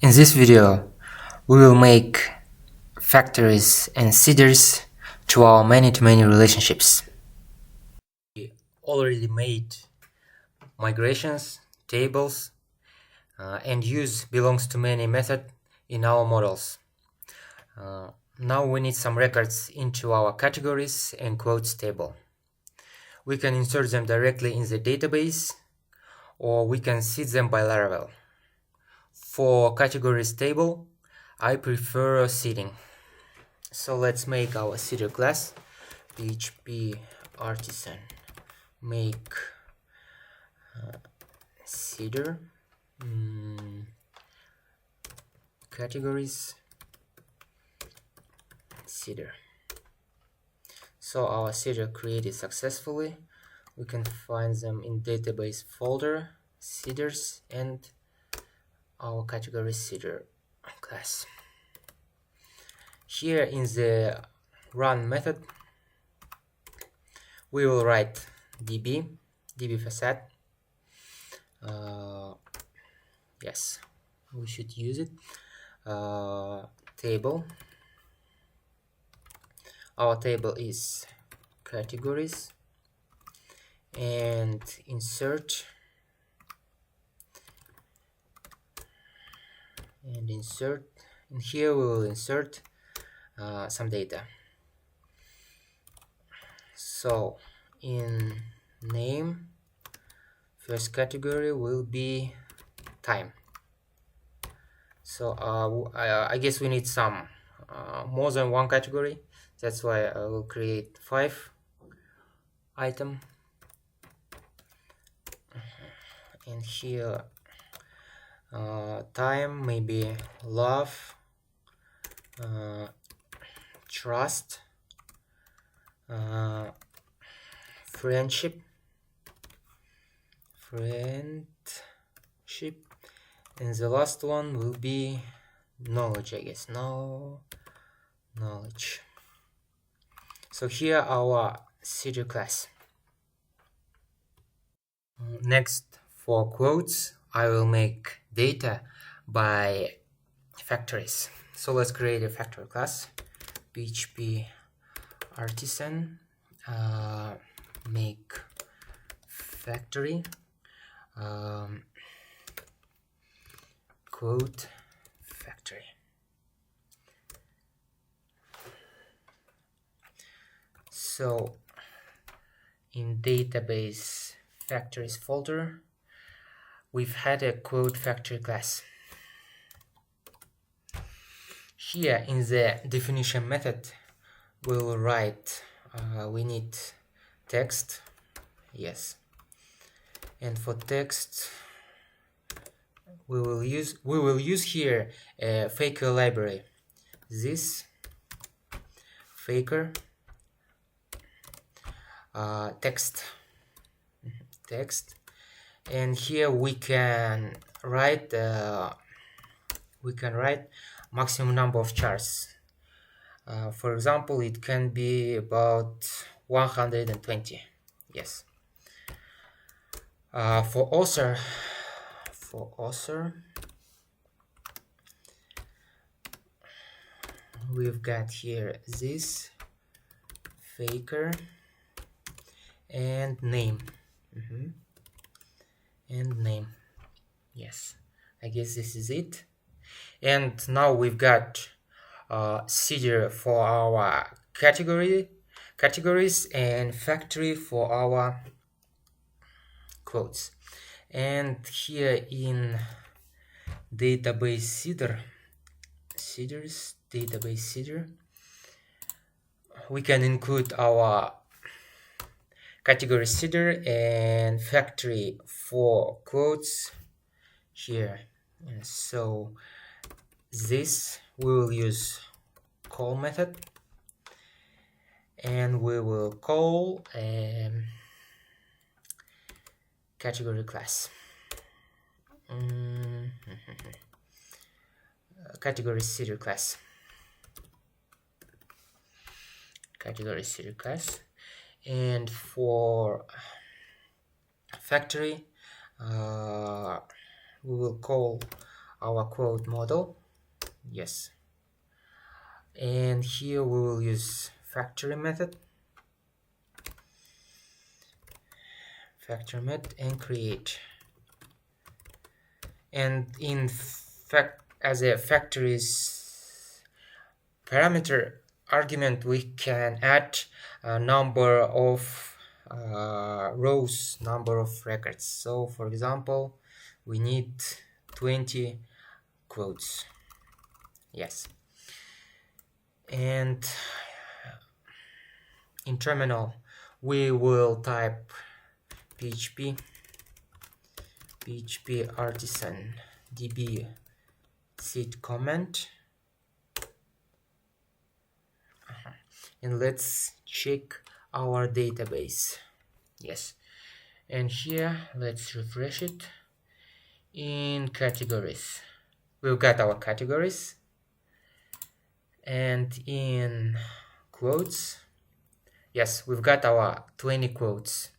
In this video, we will make factories and seeders to our many-to-many relationships. We already made migrations, tables, and use belongs to many method in our models. Now we need some records into our categories and quotes table. We can insert them directly in the database, or we can seed them by Laravel. For categories table, I prefer seeding. So let's make our seeder class. PHP artisan make seeder categories seeder. So our seeder created successfully. We can find them in database folder, seeders, and our category seeder class. Here in the run method, we will write db facade. Yes, we should use it. Table. Our table is categories, and insert and here we will insert some data. So in name, first category will be time. So I guess we need some more than one category. That's why I will create 5 item. And here time, maybe love, trust, friendship, and the last one will be knowledge, I guess. Knowledge. So here our seeder class. Next, for quotes, I will make data by factories. So let's create a factory class. PHP artisan make factory quote factory. So in database factories folder, we've had a quote factory class. Here in the definition method, we'll write we need text, yes, and for text we will use here a faker library. This faker text, and here we can write maximum number of chars. For example, it can be about 120. Yes. For author, we've got here this faker and name. And name. Yes, I guess this is it. And now we've got seeder for our categories and factory for our quotes. And here in database seeder, we can include our category seeder and factory for quotes here. And so this we will use call method, and we will call category class. Category seeder class. And for factory, we will call our quote model. Yes, and here we will use factory method and create. And in fact, as a factory's parameter argument, we can add a number of rows, number of records. So for example, we need 20 quotes. Yes, and in terminal we will type php artisan db seed comment, and let's check our database. Yes, and here let's refresh it. In categories, we've got our categories, and in quotes, yes, we've got our 20 quotes.